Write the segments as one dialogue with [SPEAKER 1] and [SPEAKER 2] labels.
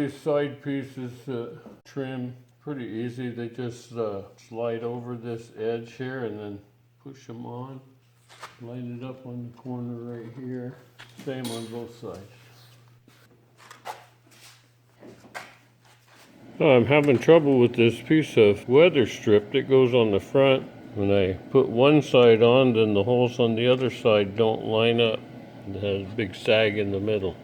[SPEAKER 1] these side pieces trim pretty easy. They just slide over this edge here and then push them on. Line it up on the corner right here. Same on both sides. Oh, I'm having trouble with this piece of weather strip that goes on the front. When I put one side on, then the holes on the other side don't line up. It has a big sag in the middle.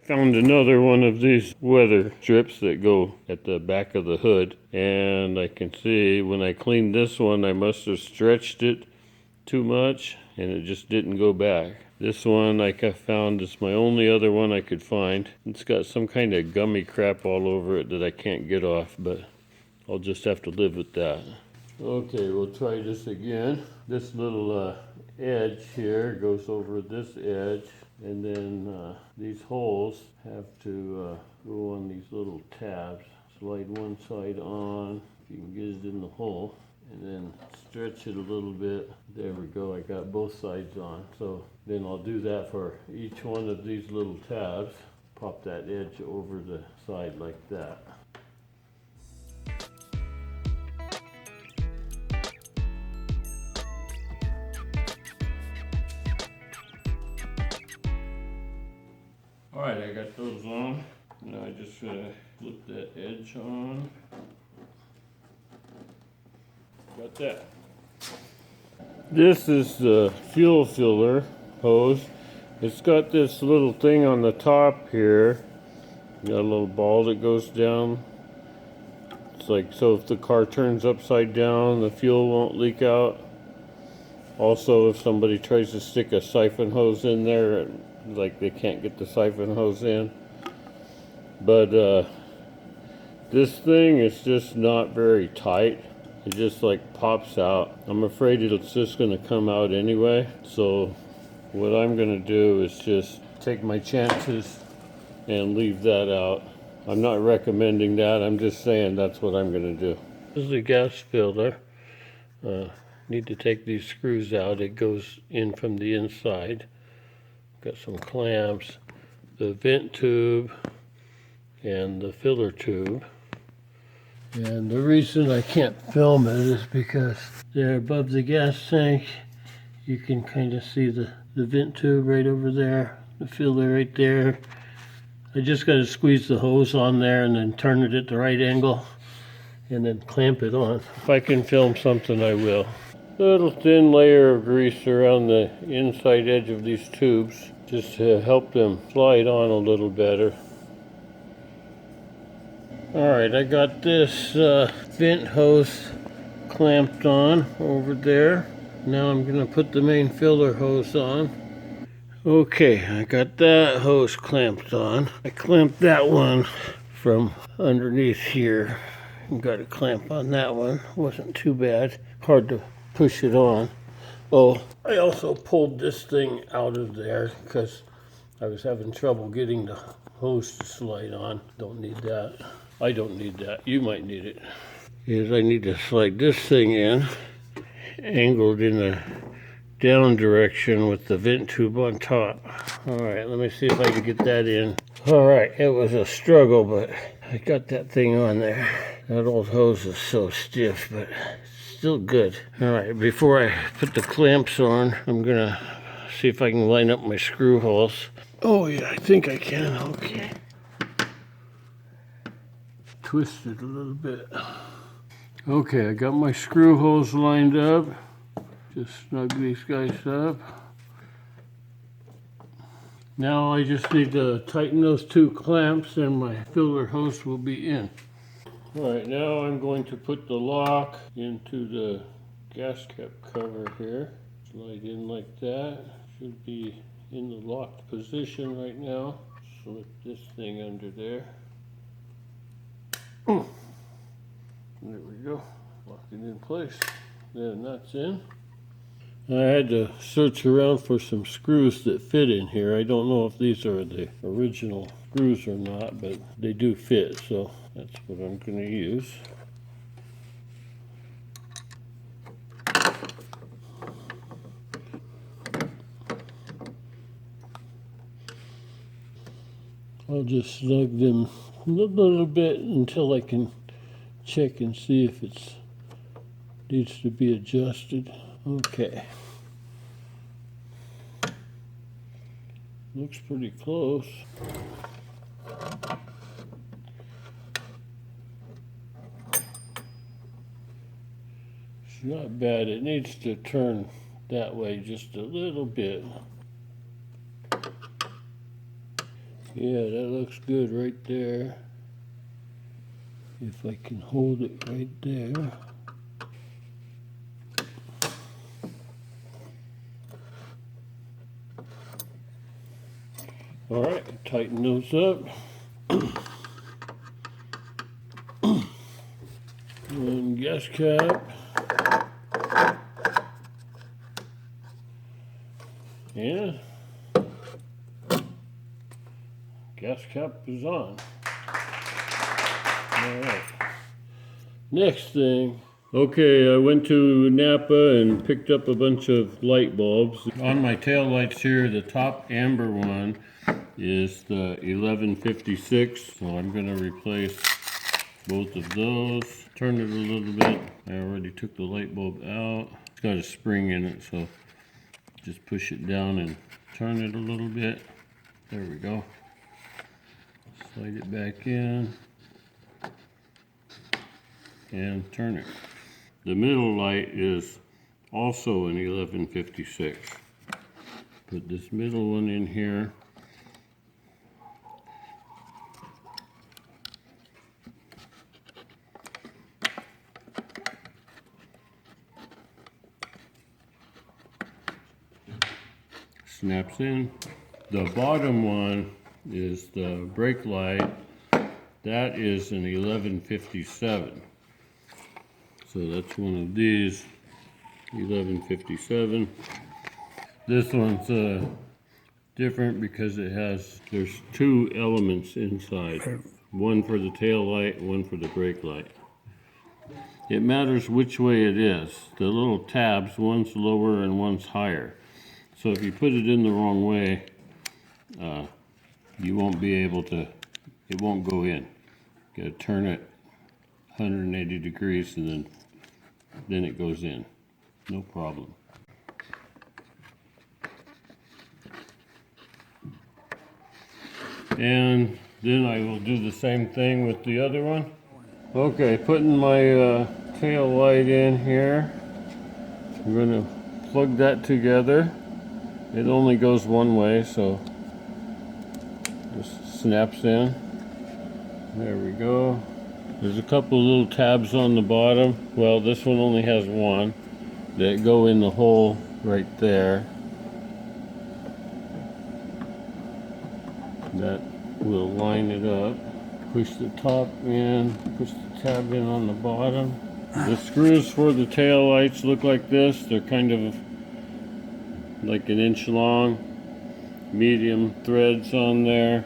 [SPEAKER 1] Found another one of these weather strips that go at the back of the hood, and I can see when I cleaned this one I must have stretched it too much and it just didn't go back. This one I found is my only other one I could find. It's got some kind of gummy crap all over it that I can't get off, but I'll just have to live with that. Okay, we'll try this again. This little edge here goes over this edge, and then these holes have to go on these little tabs. Slide one side on, if you can get it in the hole, and then stretch it a little bit. There we go, I got both sides on. So then I'll do that for each one of these little tabs. Pop that edge over the side like that. Alright, I got those on. Now I just flip that edge on. Got that. This is the fuel filler hose. It's got this little thing on the top here. Got a little ball that goes down. It's like, so if the car turns upside down, the fuel won't leak out. Also, if somebody tries to stick a siphon hose in there, like they can't get the siphon hose in. But this thing is just not very tight. It just like pops out. I'm afraid it's just going to come out anyway. So what I'm going to do is just take my chances and leave that out. I'm not recommending that. I'm just saying that's what I'm going to do. This is the gas filter. Need to take these screws out. It goes in from the inside. Got some clamps, the vent tube, and the filler tube. And the reason I can't film it is because there above the gas tank, you can kind of see the vent tube right over there, the filler right there. I just got to squeeze the hose on there and then turn it at the right angle and then clamp it on. If I can film something, I will. A little thin layer of grease around the inside edge of these tubes just to help them slide on a little better. Alright, I got this vent hose clamped on over there. Now I'm going to put the main filler hose on. Okay, I got that hose clamped on. I clamped that one from underneath here. Got a clamp on that one. Wasn't too bad. Hard to push it on. Oh, I also pulled this thing out of there because I was having trouble getting the hose to slide on. Don't need that. I don't need that. You might need it. Is I need to slide this thing in, angled in the down direction with the vent tube on top. All right, let me see if I can get that in. All right, it was a struggle, but I got that thing on there. That old hose is so stiff, but still good. All right, before I put the clamps on, I'm gonna see if I can line up my screw holes. Oh yeah, I think I can. Okay. Twist it a little bit. Okay, I got my screw holes lined up. Just snug these guys up. Now I just need to tighten those two clamps and my filler hose will be in. Alright, now I'm going to put the lock into the gas cap cover here. Slide in like that. Should be in the locked position right now. Slip this thing under there. There we go. Lock it in place. Then that's in. I had to search around for some screws that fit in here. I don't know if these are the original screws or not, but they do fit, so that's what I'm going to use. I'll just snug them a little bit until I can check and see if it needs to be adjusted. Okay. Looks pretty close. It's not bad. It needs to turn that way just a little bit. Yeah, that looks good right there. If I can hold it right there. All right, tighten those up. And gas cap. Yeah. Gas cap is on. All right. Next thing. Okay, I went to Napa and picked up a bunch of light bulbs. On my tail lights here, the top amber one is the 1156. So I'm going to replace both of those. Turn it a little bit. I already took the light bulb out. It's got a spring in it, so just push it down and turn it a little bit. There we go. Slide it back in and turn it. The middle light is also an 1156. Put this middle one in here. Snaps in. The bottom one is the brake light. That is an 1157. So that's one of these, 1157. This one's different because there's two elements inside. One for the tail light, one for the brake light. It matters which way it is. The little tabs, one's lower and one's higher. So if you put it in the wrong way, you won't be able to, it won't go in. You gotta turn it 180 degrees and then it goes in. No problem. And then I will do the same thing with the other one. Okay, putting my tail light in here. I'm going to plug that together. It only goes one way, so just snaps in. There we go. There's a couple little tabs on the bottom. Well, this one only has one that go in the hole right there. That will line it up. Push the top in, push the tab in on the bottom. The screws for the tail lights look like this. They're kind of like an inch long, medium threads on there.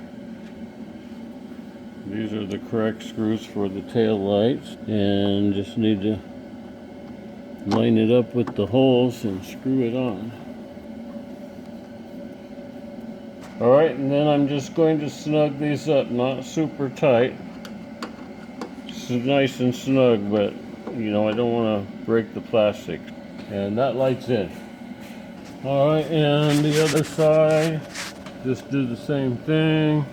[SPEAKER 1] These are the correct screws for the tail lights, and just need to line it up with the holes and screw it on. Alright, and then I'm just going to snug these up, not super tight. It's nice and snug, but you know, I don't want to break the plastic. And that light's in. Alright, and the other side, just do the same thing.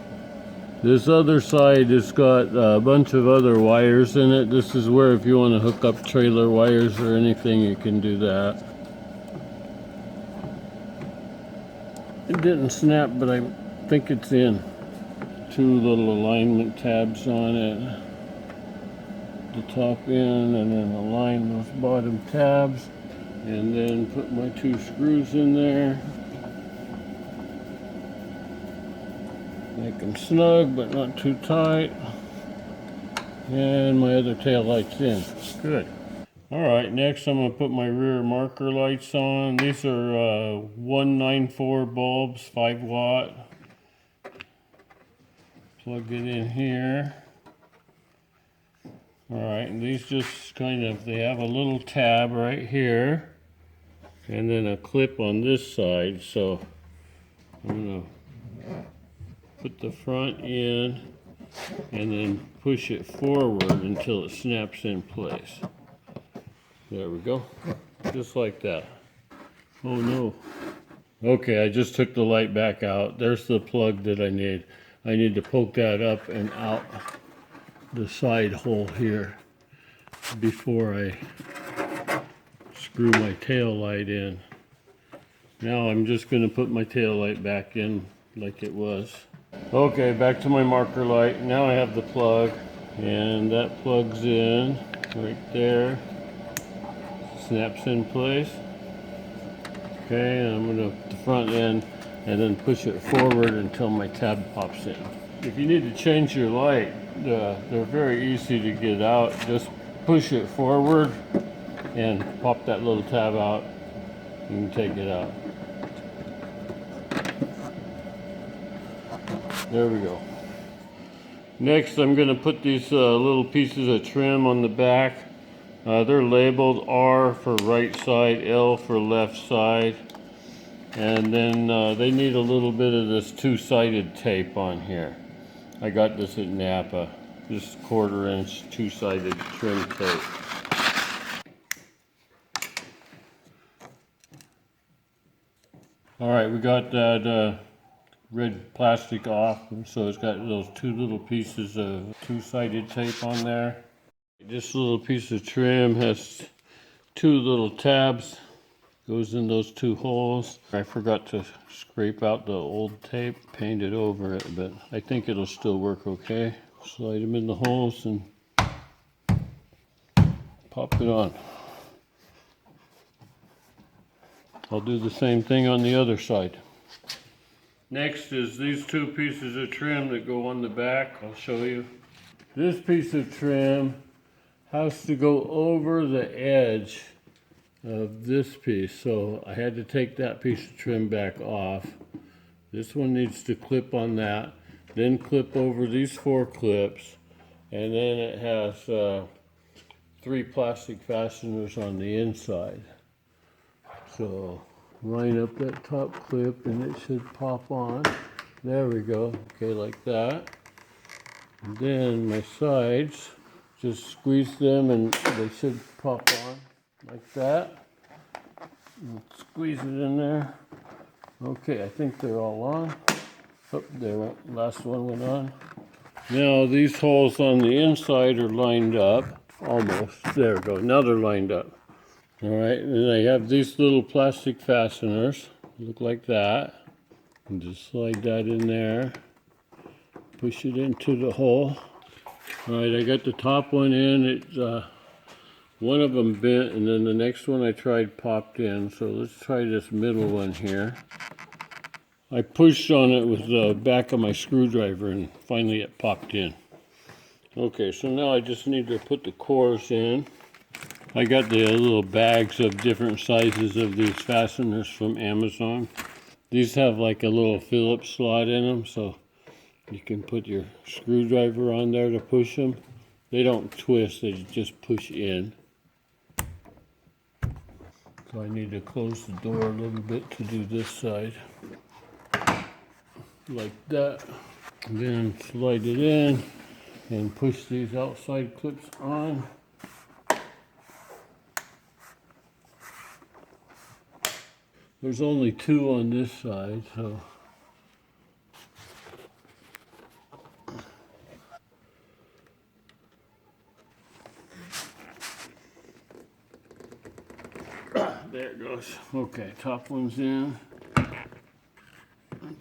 [SPEAKER 1] This other side has got a bunch of other wires in it. This is where if you want to hook up trailer wires or anything, you can do that. It didn't snap, but I think it's in. Two little alignment tabs on it. The top in, and then align those bottom tabs. And then put my two screws in there. Make them snug, but not too tight. And my other tail light's in. Good. Alright, next I'm going to put my rear marker lights on. These are 194 bulbs, 5 watt. Plug it in here. Alright, and these just kind of, they have a little tab right here. And then a clip on this side. So I'm going to put the front in and then push it forward until it snaps in place. There we go, just like that. Oh no. Okay, I just took the light back out. There's the plug that I need. I need to poke that up and out the side hole here before I screw my tail light in. Now I'm just going to put my tail light back in like it was. Okay, back to my marker light. Now I have the plug, and that plugs in right there. Snaps in place. Okay, and I'm going to put the front end and then push it forward until my tab pops in. If you need to change your light, they're very easy to get out. Just push it forward and pop that little tab out. You can take it out. There we go. Next, I'm going to put these little pieces of trim on the back. They're labeled R for right side, L for left side. And then they need a little bit of this two-sided tape on here. I got this at Napa. This 1/4 inch two-sided trim tape. All right, we got that red plastic off, so it's got those two little pieces of two-sided tape on there. This little piece of trim has two little tabs, goes in those two holes. I forgot to scrape out the old tape, paint it over it, but I think it'll still work okay. Slide them in the holes and pop it on. I'll do the same thing on the other side. Next is these two pieces of trim that go on the back. I'll show you. This piece of trim has to go over the edge of this piece, so I had to take that piece of trim back off. This one needs to clip on that, then clip over these 4 clips, and then it has 3 plastic fasteners on the inside. So line up that top clip and it should pop on. There we go. Okay, like that. And then my sides, just squeeze them and they should pop on like that. And squeeze it in there. Okay, I think they're all on. Oh, there went, last one went on. Now these holes on the inside are lined up. Almost. There we go. Now they're lined up. Alright, and I have these little plastic fasteners, look like that, and just slide that in there, push it into the hole. Alright, I got the top one in, one of them bent, and then the next one I tried popped in, so let's try this middle one here. I pushed on it with the back of my screwdriver and finally it popped in. Okay, so now I just need to put the cores in. I got the little bags of different sizes of these fasteners from Amazon. These have like a little Phillips slot in them, so you can put your screwdriver on there to push them. They don't twist, they just push in. So I need to close the door a little bit to do this side. Like that. And then slide it in and push these outside clips on. There's only 2 on this side, so there it goes. Okay, top one's in,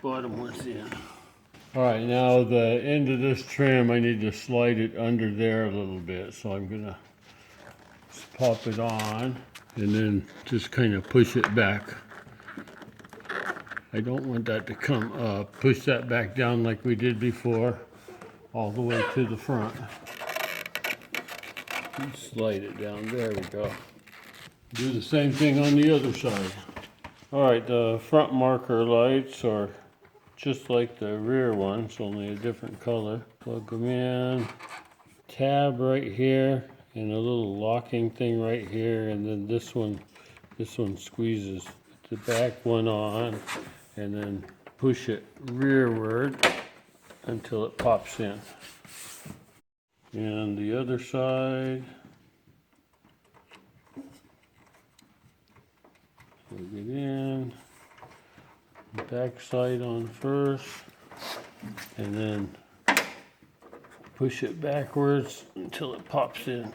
[SPEAKER 1] bottom one's in. All right, now the end of this trim, I need to slide it under there a little bit, so I'm gonna just pop it on and then just kind of push it back. I don't want that to come up. Push that back down like we did before, all the way to the front. And slide it down, there we go. Do the same thing on the other side. All right, the front marker lights are just like the rear ones, only a different color. Plug them in, tab right here, and a little locking thing right here, and then this one squeezes the back one on, and then push it rearward until it pops in. And the other side, plug it in, back side on first, and then push it backwards until it pops in.